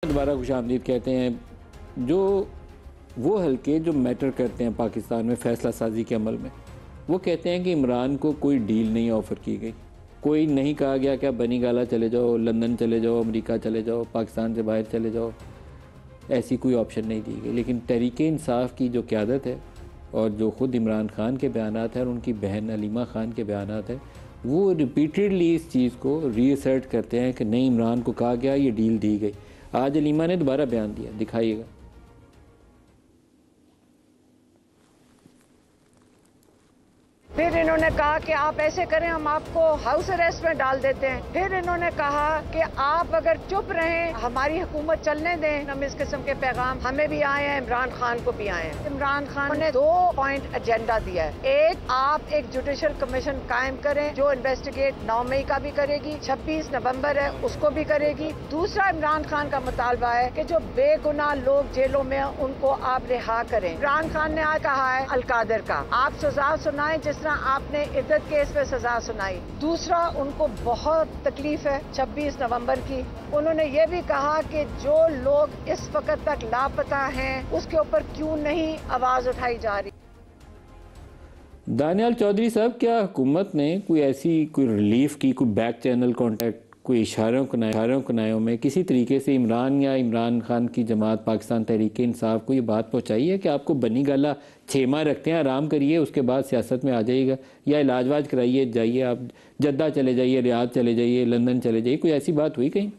दोबारा खुशामदीद कहते हैं। जो वो हल्के जो मैटर करते हैं पाकिस्तान में फ़ैसला साजी के अमल में, वो कहते हैं कि इमरान को कोई डील नहीं ऑफ़र की गई, कोई नहीं कहा गया कि आप बनी गाला चले जाओ, लंदन चले जाओ, अमेरिका चले जाओ, पाकिस्तान से बाहर चले जाओ, ऐसी कोई ऑप्शन नहीं दी गई। लेकिन तहरीक इंसाफ की जो क़यादत है और जो ख़ुद इमरान खान के बयानात हैं और उनकी बहन अलीमा खान के बयानात हैं, वो रिपीटेडली इस चीज़ को रीअसर्ट करते हैं कि नहीं, इमरान को कहा गया, ये डील दी गई। आज अलीमा ने दोबारा बयान दिया, दिखाइएगा। फिर इन्होंने कहा कि आप ऐसे करें, हम आपको हाउस अरेस्ट में डाल देते हैं। फिर इन्होंने कहा कि आप अगर चुप रहें, हमारी हुकूमत चलने दें। हम इस किस्म के पैगाम हमें भी आए हैं, इमरान खान को भी आए हैं। इमरान खान ने 2 पॉइंट एजेंडा दिया है। एक, आप एक जुडिशल कमीशन कायम करें जो इन्वेस्टिगेट 9 मई का भी करेगी, 26 नवंबर है उसको भी करेगी। दूसरा, इमरान खान का मुतालबा है कि जो बेगुनाह लोग जेलों में हैं उनको आप रिहा करें। इमरान खान ने आज कहा है अलकादर का, आप सजा सुनाएं जिस आपने इद्दत केस में सजा सुनाई। दूसरा, उनको बहुत तकलीफ है 26 नवंबर की। उन्होंने ये भी कहा कि जो लोग इस वक्त तक लापता हैं उसके ऊपर क्यों नहीं आवाज उठाई जा रही। दानियाल चौधरी साहब, क्या हुकूमत ने कोई ऐसी कोई रिलीफ की, कोई बैक चैनल कॉन्टैक्ट, कोई इशारों कनायों में किसी तरीके से इमरान या इमरान खान की जमात पाकिस्तान तहरीक इंसाफ को ये बात पहुँचाई है कि आपको बनी गाला 6 माह रखते हैं, आराम करिए, उसके बाद सियासत में आ जाइएगा, या इलाज वाज कराइए, जाइए आप जद्दा चले जाइए, रियाद चले जाइए, लंदन चले जाइए, कोई ऐसी बात हुई कहीं?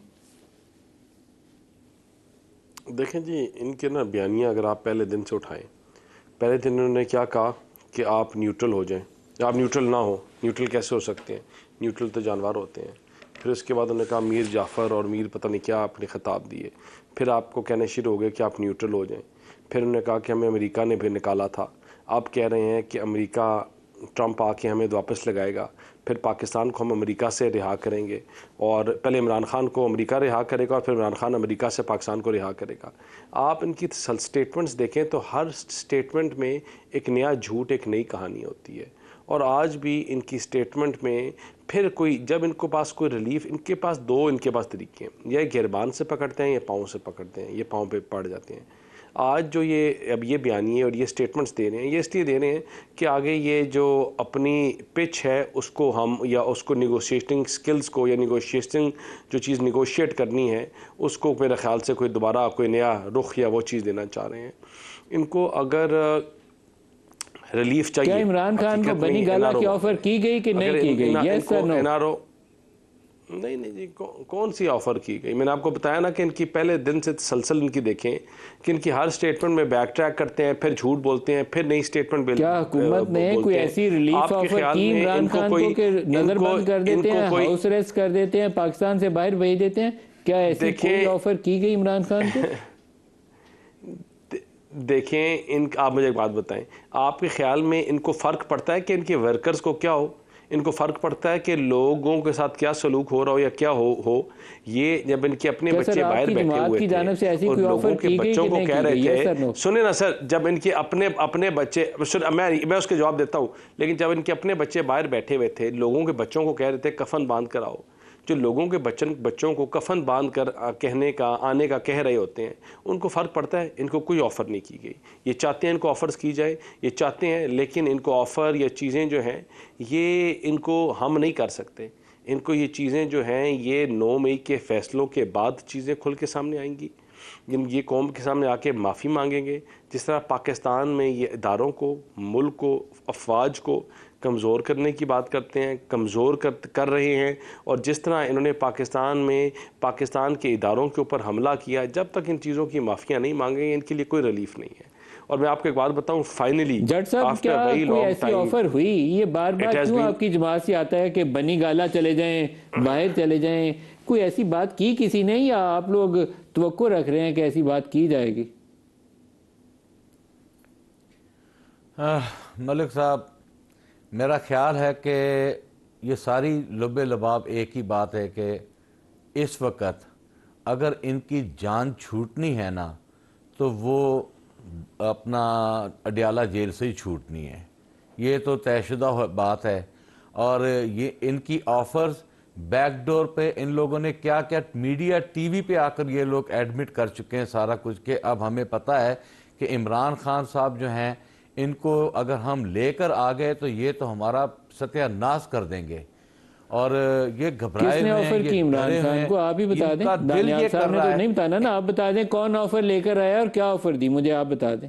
देखें जी, इनके ना बयानियाँ अगर आप पहले दिन से उठाएं, पहले दिन उन्होंने क्या कहा कि आप न्यूट्रल हो जाएं, आप न्यूट्रल ना हो। न्यूट्रल कैसे हो सकते हैं? न्यूट्रल तो जानवर होते हैं। फिर उसके बाद उन्होंने कहा मीर जाफ़र और मीर पता नहीं क्या आपने ख़िताब दिए। फिर आपको कहने शुरू हो गए कि आप न्यूट्रल हो जाएं। फिर उन्होंने कहा कि हमें अमेरिका ने भी निकाला था, आप कह रहे हैं कि अमेरिका, ट्रंप आके हमें वापस लगाएगा, फिर पाकिस्तान को हम अमेरिका से रिहा करेंगे, और पहले इमरान खान को अमेरिका रिहा करेगा और फिर इमरान खान अमेरिका से पाकिस्तान को रिहा करेगा। आप इनकी स्टेटमेंट्स देखें तो हर स्टेटमेंट में एक नया झूठ, एक नई कहानी होती है। और आज भी इनकी स्टेटमेंट में फिर कोई, जब इनको पास कोई रिलीफ, इनके पास 2 इनके पास तरीके हैं, या गिरबान से पकड़ते हैं या पाँव से पकड़ते हैं, ये पाँव पे पड़ जाते हैं। आज जो ये अब ये बयानिए और ये स्टेटमेंट्स दे रहे हैं, ये इसलिए दे रहे हैं कि आगे ये जो अपनी पिच है उसको हम, या उसको निगोशिएटिंग स्किल्स को, या निगोशिएटिंग जो चीज़ निगोशिएट करनी है उसको मेरे ख्याल से कोई दोबारा कोई नया रुख या वो चीज़ देना चाह रहे हैं। इनको अगर रिलीफ चाहिए, क्या इमरान खान को बनी गाला की ऑफर की गई कि नहीं की गई? Yes sir, no? एनआरओ नहीं जी, कौन सी ऑफ़र की गई? मैंने आपको बताया ना कि इनकी पहले दिन से तसलसल इनकी देखें कि इनकी हर स्टेटमेंट में बैक ट्रैक करते हैं, फिर झूठ बोलते हैं, फिर नई स्टेटमेंट। क्या हुकूमत ने कोई ऐसी रिलीफ ऑफर की इमरान खान को कि नजर बंद कर देते हैं, हाउस अरेस्ट कर देते हैं, पाकिस्तान से बाहर भेज देते हैं? क्या ऐसी कोई ऑफर की गई इमरान खान को? देखें, आप मुझे एक बात बताएं, आपके ख्याल में इनको फ़र्क पड़ता है कि इनके वर्कर्स को क्या हो? इनको फ़र्क पड़ता है कि लोगों के साथ क्या सलूक हो रहा हो या क्या हो? ये जब इनके अपने बच्चे बाहर बैठे हुए थे और लोगों के बच्चों को कह रहे थे, सुने ना सर, जब इनके अपने बच्चे, मैं उसके जवाब देता हूँ, लेकिन जब इनके अपने बच्चे बाहर बैठे हुए थे, लोगों के बच्चों को कह रहे थे कफन बांध कर आओ, जो लोगों के बच्चों को कफन बांध कर कहने का, आने का कह रहे होते हैं, उनको फ़र्क पड़ता है? इनको कोई ऑफ़र नहीं की गई। ये चाहते हैं इनको ऑफ़र्स की जाए, ये चाहते हैं, लेकिन इनको ऑफ़र या चीज़ें जो हैं ये इनको हम नहीं कर सकते। इनको ये चीज़ें जो हैं ये 9 मई के फ़ैसलों के बाद चीज़ें खुल के सामने आएंगी। ये कौम के सामने आके माफ़ी मांगेंगे। जिस तरह पाकिस्तान में ये इदारों को, मुल्क को, अफवाज को कमज़ोर करने की बात करते हैं, कमज़ोर कर रहे हैं, और जिस तरह इन्होंने पाकिस्तान के इदारों के ऊपर हमला किया, जब तक इन चीज़ों की माफ़ियाँ नहीं मांगेंगे इनके लिए कोई रिलीफ नहीं है। और मैं आपको एक बात बताऊं, फाइनली जज साहब, क्या कोई ऐसी ऑफर हुई? ये बार बार क्यों आपकी जमात से आता है कि बनी गाला चले जाएं, बाहर चले जाएं? कोई ऐसी बात की किसी ने, या आप लोग तवक्को रख रहे हैं कि ऐसी बात की जाएगी? मलिक साहब, मेरा ख्याल है कि ये सारी लुबे लबाब एक ही बात है कि इस वक्त अगर इनकी जान छूटनी है ना, तो वो अपना अडियाला जेल से ही छूटनी है। ये तो तयशुदा बात है। और ये इनकी ऑफ़र्स बैकडोर पे इन लोगों ने क्या क्या मीडिया टीवी पे आकर ये लोग एडमिट कर चुके हैं सारा कुछ, कि अब हमें पता है कि इमरान खान साहब जो हैं इनको अगर हम लेकर आ गए तो ये तो हमारा सत्यानाश कर देंगे। और ये घबराए किसने हुए हैं, ऑफर ये की इमरान डरे हुए खान हैं, को? आप ही बता इनका दें। दिल दानियाल ये साहब कर ने रहा तो है। नहीं बताना ना, आप बता दें कौन ऑफर लेकर आया और क्या ऑफर दी, मुझे आप बता दें।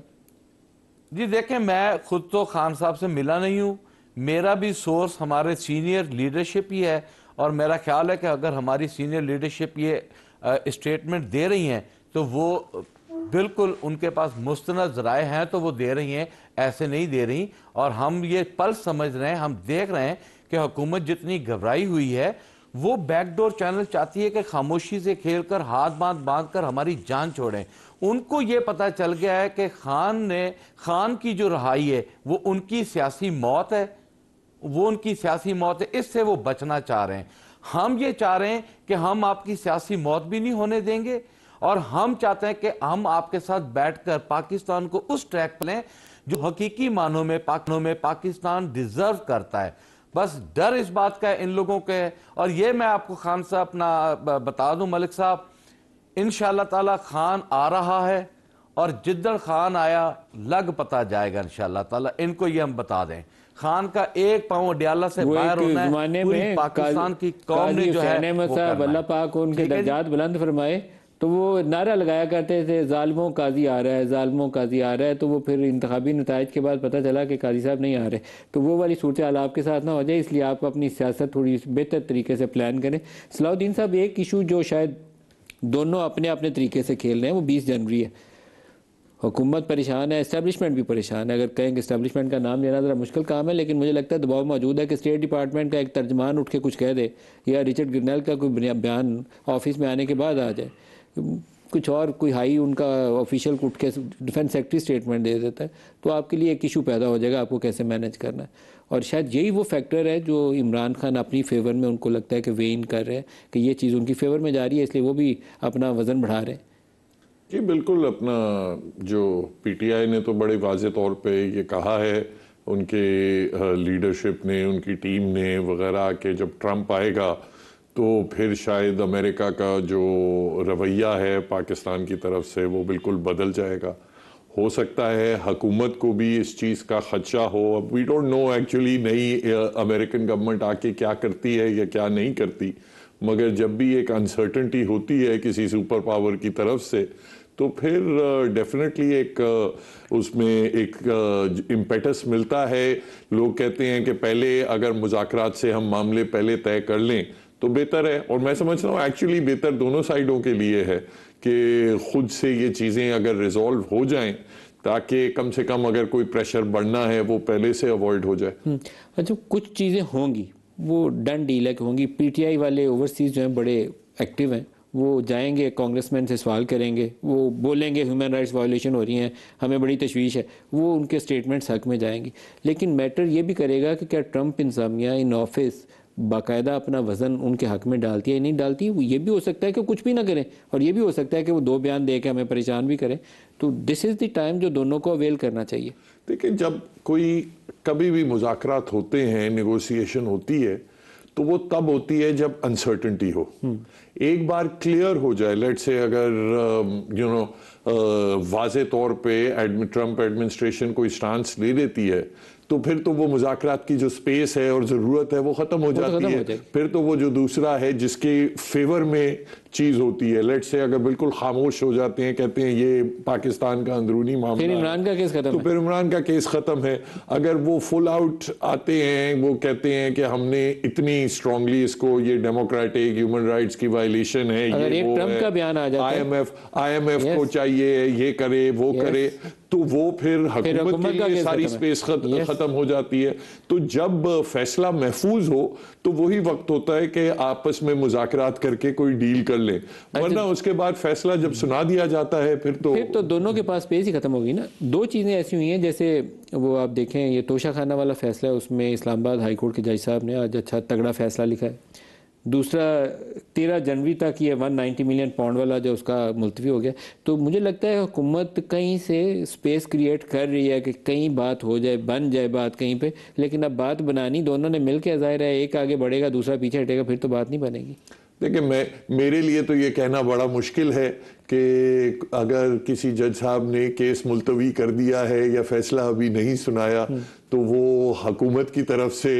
जी देखें, मैं खुद तो खान साहब से मिला नहीं हूँ, मेरा भी सोर्स हमारे सीनियर लीडरशिप ही है, और मेरा ख्याल है कि अगर हमारी सीनियर लीडरशिप ये स्टेटमेंट दे रही हैं तो वो बिल्कुल उनके पास मुस्तनद राय हैं तो वो दे रही हैं, ऐसे नहीं दे रही। और हम ये पल्स समझ रहे हैं, हम देख रहे हैं कि हुकूमत जितनी घबराई हुई है वो बैकडोर चैनल चाहती है कि खामोशी से खेलकर हाथ बांध कर हमारी जान छोड़ें। उनको ये पता चल गया है कि खान की जो रहाई है वो उनकी सियासी मौत है, वो उनकी सियासी मौत है, इससे वो बचना चाह रहे हैं। हम ये चाह रहे हैं कि हम आपकी सियासी मौत भी नहीं होने देंगे, और हम चाहते हैं कि हम आपके साथ बैठकर पाकिस्तान को उस ट्रैक पर लें जो हकीकी मानों में पाकिस्तान डिजर्व करता है। बस डर इस बात का इन लोगों के है। और ये मैं आपको खान साहब अपना बता दूं मलिक साहब, इंशाअल्लाह ताला खान आ रहा है, और जिद्दड़ खान आया लग पता जाएगा इंशाअल्लाह ताला। इनको ये हम बता दें, खान का एक पांव अडियाला से बाहर होना है, पूरी पाकिस्तान की कौम ने जो है वो करना है। अल्लाह पाक उनके दर्जात बुलंद फरमाए। तो वो नारा लगाया करते थे, जालिमों काजी आ रहा है, जालिमों काजी आ रहा है। तो वो फिर इंतखाबी नताइज के बाद पता चला कि काजी साहब नहीं आ रहे। तो वो वाली सूरत हाल आपके साथ ना हो जाए, इसलिए आप अपनी सियासत थोड़ी बेहतर तरीके से प्लान करें। सलाउद्दीन साहब, एक इशू जो शायद दोनों अपने अपने तरीके से खेल रहे हैं वो 20 जनवरी है। हुकूमत परेशान है, इस्टेब्लिशमेंट भी परेशान है। अगर कहें कि इस्टेब्लिशमेंट का नाम लेना ज़रा मुश्किल काम है, लेकिन मुझे लगता है दबाव मौजूद है कि स्टेट डिपार्टमेंट का एक तर्जमान उठ के कुछ कह दे, या रिचर्ड ग्रिनेल का कोई बयान ऑफिस में आने के बाद आ जाए, कुछ और कोई हाई उनका ऑफिशियल उठ के डिफेंस सेक्रेटरी स्टेटमेंट दे देता है, तो आपके लिए एक इशू पैदा हो जाएगा, आपको कैसे मैनेज करना है। और शायद यही वो फैक्टर है जो इमरान खान अपनी फेवर में उनको लगता है कि वेन कर रहे हैं कि ये चीज़ उनकी फेवर में जा रही है, इसलिए वो भी अपना वज़न बढ़ा रहे हैं। जी बिल्कुल, अपना जो पीटीआई ने तो बड़े वाज़े तौर पे ये कहा है, उनके लीडरशिप ने, उनकी टीम ने वगैरह, कि जब ट्रंप आएगा तो फिर शायद अमेरिका का जो रवैया है पाकिस्तान की तरफ से वो बिल्कुल बदल जाएगा। हो सकता है हुकूमत को भी इस चीज़ का खदशा हो। अब वी डोंट नो एक्चुअली नई अमेरिकन गवर्नमेंट आके क्या करती है या क्या नहीं करती, मगर जब भी एक अनसर्टेनिटी होती है किसी सुपर पावर की तरफ से तो फिर डेफिनेटली एक उसमें एक इम्पेटस मिलता है। लोग कहते हैं कि पहले अगर मुज़ाकरात से हम मामले पहले तय कर लें तो बेहतर है, और मैं समझता हूँ एक्चुअली बेहतर दोनों साइडों के लिए है कि खुद से ये चीज़ें अगर रिजॉल्व हो जाएं, ताकि कम से कम अगर कोई प्रेशर बढ़ना है वो पहले से अवॉइड हो जाए। अच्छा, कुछ चीज़ें होंगी वो डन डील है कि होंगी। पीटीआई वाले ओवरसीज जो हैं बड़े एक्टिव हैं, वो जाएंगे कांग्रेसमैन से सवाल करेंगे, वो बोलेंगे ह्यूमन राइट्स वायलेशन हो रही हैं, हमें बड़ी तशवीश है, वो उनके स्टेटमेंट्स हक में जाएंगी। लेकिन मैटर ये भी करेगा कि क्या ट्रंप इंतज़ामिया इन ऑफिस बाकायदा अपना वज़न उनके हक में डालती है या नहीं डालती। ये भी हो सकता है कि कुछ भी ना करें, और ये भी हो सकता है कि वो 2 बयान दे के हमें परेशान भी करें। तो दिस इज़ द टाइम जो दोनों को अवेल करना चाहिए। देखिए, जब कोई कभी भी मुज़ाकरात होते हैं, नेगोशिएशन होती है, तो वो तब होती है जब अनसर्टेनिटी हो। एक बार क्लियर हो जाए, लेट्स से अगर यू नो वाज़े तौर पे ट्रंप एडमिनिस्ट्रेशन कोई स्टांस ले लेती है, तो फिर तो वो मुज़ाकरात की जो स्पेस है और ज़रूरत है वो ख़त्म हो जाती है। फिर तो वो जो दूसरा है जिसके फेवर में चीज़ होती है, लेट्स से अगर बिल्कुल खामोश हो जाते हैं, कहते हैं ये पाकिस्तान का अंदरूनी मामला, फिर इमरान का केस खत्म, तो फिर इमरान का केस ख़त्म है। अगर वो फुल आउट आते हैं, वो कहते हैं कि हमने इतनी स्ट्रांगली इसको, ये डेमोक्रेटिक ह्यूमन राइट्स की वायलेशन है, ये वो ट्रंप का बयान आ जाता है, IMF को चाहिए ये करे वो करे, तो वो फिर हुकूमत के लिए सारी स्पेस खत्म हो जाती है। तो जब फैसला महफूज हो तो वही वक्त होता है कि आपस में मुज़ाकरात करके कोई डील कर ले, वरना उसके बाद फैसला जब सुना दिया जाता है फिर तो दोनों के पास स्पेस ही खत्म होगी ना। 2 चीज़ें ऐसी हुई हैं, जैसे वो आप देखें ये तोशा खाना वाला फैसला है, उसमें इस्लामाबाद हाई कोर्ट के जज साहब ने आज अच्छा तगड़ा फैसला लिखा है। दूसरा 13 जनवरी तक ये 190 मिलियन पाउंड वाला जो उसका मुलतवी हो गया। तो मुझे लगता है हुकूमत कहीं से स्पेस क्रिएट कर रही है कि कहीं बात हो जाए, बन जाए बात कहीं पे, लेकिन अब बात बनानी दोनों ने मिल के, ज़ाहिर है एक आगे बढ़ेगा दूसरा पीछे हटेगा, फिर तो बात नहीं बनेगी। देखिए, मेरे लिए तो ये कहना बड़ा मुश्किल है कि अगर किसी जज साहब ने केस मुलतवी कर दिया है या फैसला अभी नहीं सुनाया तो वो हुकूमत की तरफ से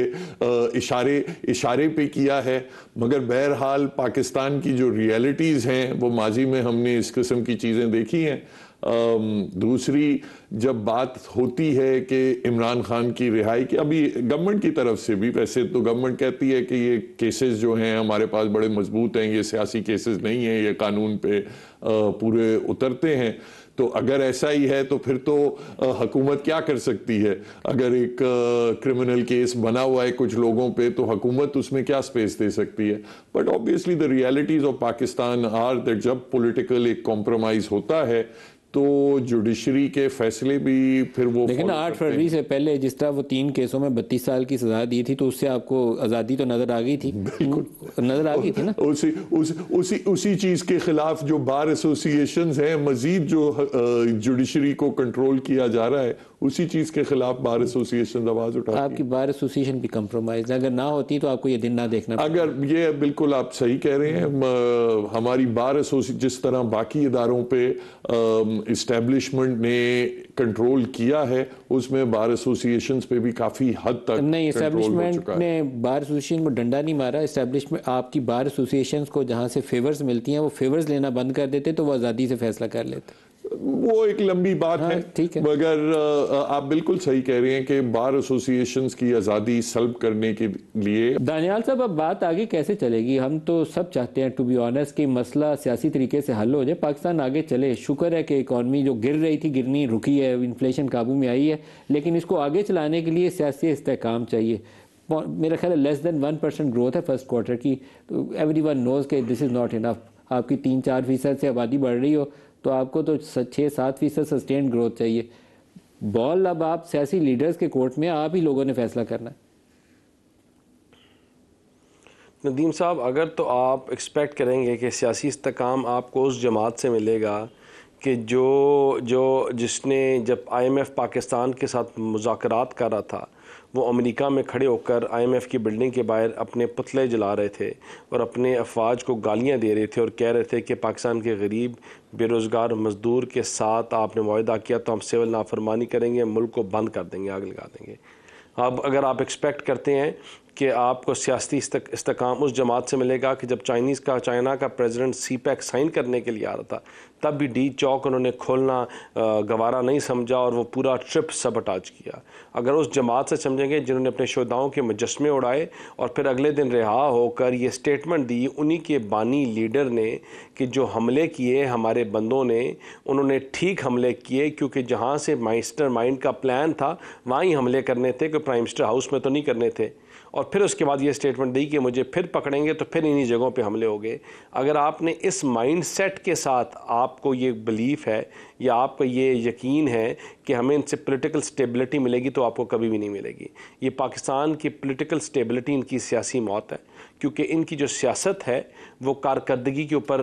इशारे पे किया है। मगर बहरहाल पाकिस्तान की जो रियलिटीज़ हैं वो माजी में हमने इस किस्म की चीज़ें देखी हैं। दूसरी, जब बात होती है कि इमरान खान की रिहाई की, अभी गवर्नमेंट की तरफ से भी, वैसे तो गवर्नमेंट कहती है कि ये केसेस जो हैं हमारे पास बड़े मजबूत हैं, ये सियासी केसेस नहीं हैं, ये कानून पे पूरे उतरते हैं। तो अगर ऐसा ही है तो फिर तो हुकूमत क्या कर सकती है? अगर एक क्रिमिनल केस बना हुआ है कुछ लोगों पे तो हुकूमत उसमें क्या स्पेस दे सकती है? But obviously the realities of Pakistan are that जब पॉलिटिकल एक कॉम्प्रोमाइज होता है तो जुडिशरी के फैसले भी फिर वो, लेकिन 8 फरवरी से पहले जिस तरह वो 3 केसों में 32 साल की सजा दी थी तो उससे आपको आज़ादी तो नजर आ गई थी, नजर आ गई थी ना। उसी चीज के खिलाफ जो बार एसोसिएशंस हैं, मजीद जो जुडिशरी को कंट्रोल किया जा रहा है, उसी चीज के खिलाफ बार एसोसिएशन आवाज उठाती है। आपकी बार एसोसिएशन भी कंप्रोमाइज अगर ना होती तो आपको ये दिन ना देखना। अगर ये बिल्कुल आप सही कह रहे हैं, हमारी बार एसोसिएशन जिस तरह बाकी इदारों पे इस्टेब्लिशमेंट ने कंट्रोल किया है, उसमें बार एसोसिएशंस पे भी काफी हद तक नहीं, इस्टेब्लिशमेंट ने बार एसोसिएशन को डंडा नहीं मारा। इस्टेब्लिशमेंट आपकी बार एसोसिएशंस को जहां से फेवर्स मिलती हैं वो फेवर्स लेना बंद कर देते तो वो आज़ादी से फैसला कर लेते। वो एक लंबी बात है, ठीक है। मगर आप बिल्कुल सही कह रहे हैं कि बार एसोसिएशंस की आज़ादी सल्ब करने के लिए। दानियाल साहब, अब बात आगे कैसे चलेगी? हम तो सब चाहते हैं टू बी ऑनेस्ट कि मसला सियासी तरीके से हल हो जाए, पाकिस्तान आगे चले। शुक्र है कि इकॉनमी जो गिर रही थी गिरनी रुकी है, इन्फ्लेशन काबू में आई है, लेकिन इसको आगे चलाने के लिए सियासी इस्तेहकाम चाहिए। मेरा ख्याल है लेस देन 1% ग्रोथ है फर्स्ट क्वार्टर की, तो एवरीवन नोज के दिस इज़ नॉट इनफ। आपकी 3-4% से आबादी बढ़ रही हो तो आपको तो 6-7% सस्टेन्ड ग्रोथ चाहिए। बॉल अब आप सियासी लीडर्स के कोर्ट में, आप ही लोगों ने फैसला करना है। नदीम साहब, अगर तो आप एक्सपेक्ट करेंगे कि सियासी इस्तेकाम आपको उस जमात से मिलेगा कि जिसने जब IMF पाकिस्तान के साथ मुज़ाकरात कर रहा था वो अमेरिका में खड़े होकर IMF की बिल्डिंग के बाहर अपने पुतले जला रहे थे और अपने अफवाज को गालियां दे रहे थे और कह रहे थे कि पाकिस्तान के गरीब बेरोज़गार मज़दूर के साथ आपने मुआहदा किया तो हम सिविल नाफरमानी करेंगे, मुल्क को बंद कर देंगे, आग लगा देंगे। अब अगर आप एक्सपेक्ट करते हैं कि आपको सियासी इस्तेकाम उस जमात से मिलेगा कि जब चाइना का प्रेसिडेंट CPEC साइन करने के लिए आ रहा था तब भी डी चौक उन्होंने खोलना गवारा नहीं समझा और वो पूरा ट्रिप सबटाज किया। अगर उस जमात से समझेंगे जिन्होंने अपने शोधाओं के मुजस्मे उड़ाए और फिर अगले दिन रिहा होकर ये स्टेटमेंट दी उन्हीं के बानी लीडर ने कि जो हमले किए हमारे बंदों ने, उन्होंने ठीक हमले किए क्योंकि जहाँ से मास्टर माइंड का प्लान था वहाँ ही हमले करने थे, कोई प्राइम मिनिस्टर हाउस में तो नहीं करने थे। और फिर उसके बाद ये स्टेटमेंट दी कि मुझे फिर पकड़ेंगे तो फिर इन्हीं जगहों पे हमले हो गए। अगर आपने इस माइंडसेट के साथ आपको ये बिलीफ है या आपको ये यकीन है कि हमें इनसे पॉलिटिकल स्टेबिलिटी मिलेगी तो आपको कभी भी नहीं मिलेगी। ये पाकिस्तान की पॉलिटिकल स्टेबिलिटी इनकी सियासी मौत है, क्योंकि इनकी जो सियासत है वो कारकर्दगी के ऊपर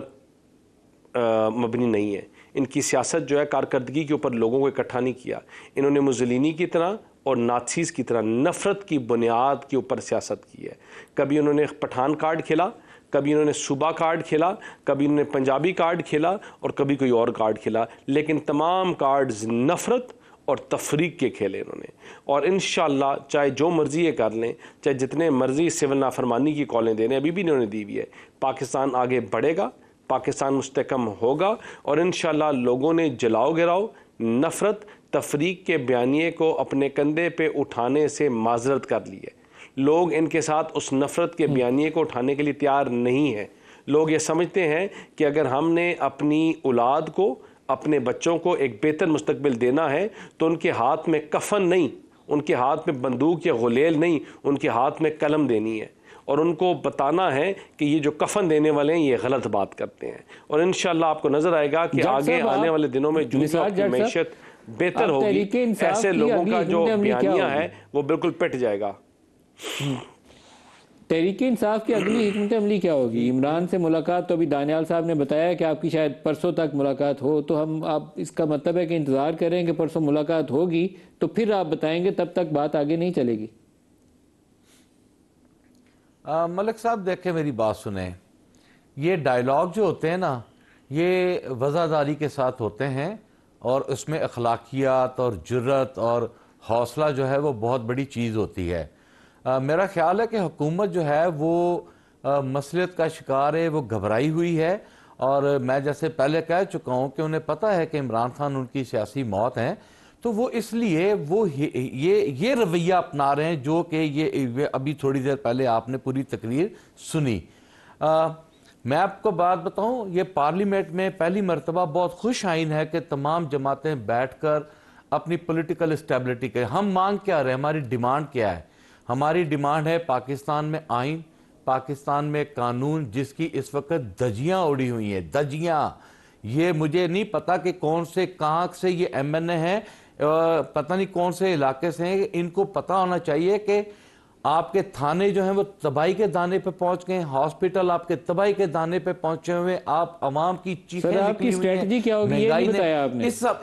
मबनी नहीं है। इनकी सियासत जो है कारकर्दगी के ऊपर लोगों को इकट्ठा नहीं किया। इन्होंने मुसलिनी की तरह और नाथीज़ की तरह नफ़रत की बुनियाद के ऊपर सियासत की है। कभी उन्होंने पठान कार्ड खेला, कभी उन्होंने सूबा कार्ड खेला, कभी उन्होंने पंजाबी कार्ड खेला और कभी कोई और कार्ड खेला, लेकिन तमाम कार्ड्स नफ़रत और तफरीक के खेले इन्होंने। और इंशाअल्लाह चाहे जो मर्ज़ी ये कर लें, चाहे जितने मर्ज़ी सिविल नाफरमानी की कॉलें देने अभी भी इन्होंने दी हुई है, पाकिस्तान आगे बढ़ेगा, पाकिस्तान मुस्तकम होगा और इंशाअल्लाह लोगों ने जलाओ गिराओ नफ़रत तफरीक के बयानिए को अपने कंधे पे उठाने से माजरत कर ली है। लोग इनके साथ उस नफ़रत के बयानिए को उठाने के लिए तैयार नहीं है। लोग ये समझते हैं कि अगर हमने अपनी औलाद को, अपने बच्चों को एक बेहतर मुस्तकबिल देना है तो उनके हाथ में कफन नहीं, उनके हाथ में बंदूक या गुलेल नहीं, उनके हाथ में कलम देनी है और उनको बताना है कि ये जो कफन देने वाले हैं ये गलत बात करते हैं। और इंशाअल्लाह आपको नजर आएगा कि आगे आने वाले दिनों में जो मैशत बेहतर होगी, ऐसे लोगों का जो बयानिया है वो बिल्कुल पिट जाएगा। तहरीक इंसाफ की अगली हिकमत अमली क्या होगी? इमरान से मुलाकात तो अभी दानियाल साहब ने बताया कि आपकी शायद परसों तक मुलाकात हो, तो हम आप इसका मतलब है कि इंतज़ार करें कि परसों मुलाकात होगी तो फिर आप बताएंगे, तब तक बात आगे नहीं चलेगी? मलिक साहब देखें, मेरी बात सुने, ये डायलॉग जो होते हैं ना, ये वज़ादारी के साथ होते हैं और उसमें अखलाकियात और जुर्रत और हौसला जो है वो बहुत बड़ी चीज़ होती है। मेरा ख्याल है कि हुकूमत जो है वो मसलियत का शिकार है, वो घबराई हुई है। और मैं जैसे पहले कह चुका हूँ कि उन्हें पता है कि इमरान खान उनकी सियासी मौत है, तो वो इसलिए वो ये रवैया अपना रहे हैं जो कि ये अभी थोड़ी देर पहले आपने पूरी तकरीर सुनी। मैं आपको बात बताऊं, ये पार्लियामेंट में पहली मरतबा बहुत खुश आइन है कि तमाम जमातें बैठकर अपनी पॉलिटिकल स्टेबिलिटी के, हम मांग क्या रहे हैं, हमारी डिमांड क्या है? हमारी डिमांड है पाकिस्तान में आइन, पाकिस्तान में कानून, जिसकी इस वक्त धज्जियां उड़ी हुई हैं, धज्जियां। ये मुझे नहीं पता कि कौन से कहाँ से ये MNA हैं, पता नहीं कौन से इलाके से हैं। इनको पता होना चाहिए कि आपके थाने जो हैं वो तबाही के दाने पे पहुंच गए, हॉस्पिटल आपके तबाही के दाने पे पहुंचे हुए, आप अवाम की चीखें सर, आपकी स्ट्रेटजी क्या होगी ये नहीं बताया आपने। इस सब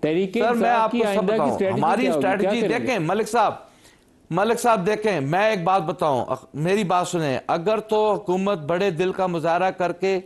तहरीके सर मैं आपको सब बताऊं, हमारी स्ट्रेटजी देखें मलिक साहब देखें, मैं एक बात बताऊं, मेरी बात सुने। अगर तो हुकूमत बड़े दिल का मुजाहरा करके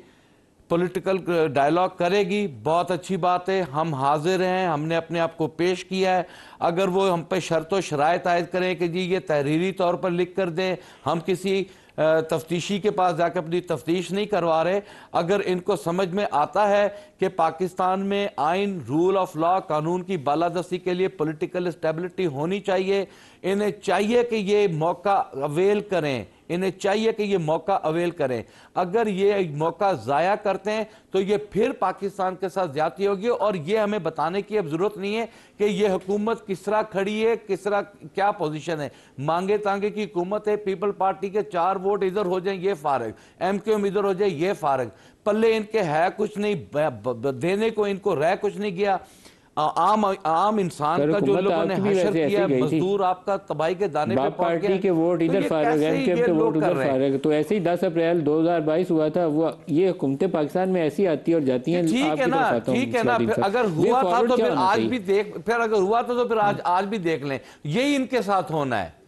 पॉलिटिकल डायलॉग करेगी, बहुत अच्छी बात है, हम हाजिर हैं, हमने अपने आप को पेश किया है। अगर वो हम पे शर्त शराइत आयद करें कि जी ये तहरीरी तौर पर लिख कर दें, हम किसी तफ्तीशी के पास जाकर अपनी तफ्तीश नहीं करवा रहे, अगर इनको समझ में आता है कि पाकिस्तान में आइन, रूल ऑफ लॉ, कानून की बालादस्ती के लिए पॉलिटिकल स्टेबिलिटी होनी चाहिए, इन्हें चाहिए कि ये मौका अवेल करें, इन्हें चाहिए कि ये मौका अवेल करें। अगर ये मौका ज़ाया करते हैं तो ये फिर पाकिस्तान के साथ ज्यादती होगी। और ये हमें बताने की अब जरूरत नहीं है कि ये हुकूमत किस तरह खड़ी है, किस तरह क्या पोजीशन है। मांगे तांगे की हुकूमत है, पीपल पार्टी के 4 वोट इधर हो जाए ये फारग, MQM इधर हो जाए ये फारग, पल्ले इनके है कुछ नहीं, देने को इनको रह कुछ नहीं गया। आम इंसान का जो लोगों ने हशर किया, मजदूर आपका तबाही के दाने पे पहुंच गया, पार्टी के वोट इधर फारग, MQM के वोट उधर फारग। तो ऐसे ही 10 अप्रैल 2022 हुआ था। वो ये हुकूमतें पाकिस्तान में ऐसी आती है और जाती हैं। ठीक है ना, फिर अगर हुआ था तो फिर आज भी देख, फिर अगर हुआ था तो फिर आज भी देख लें, यही इनके साथ होना है।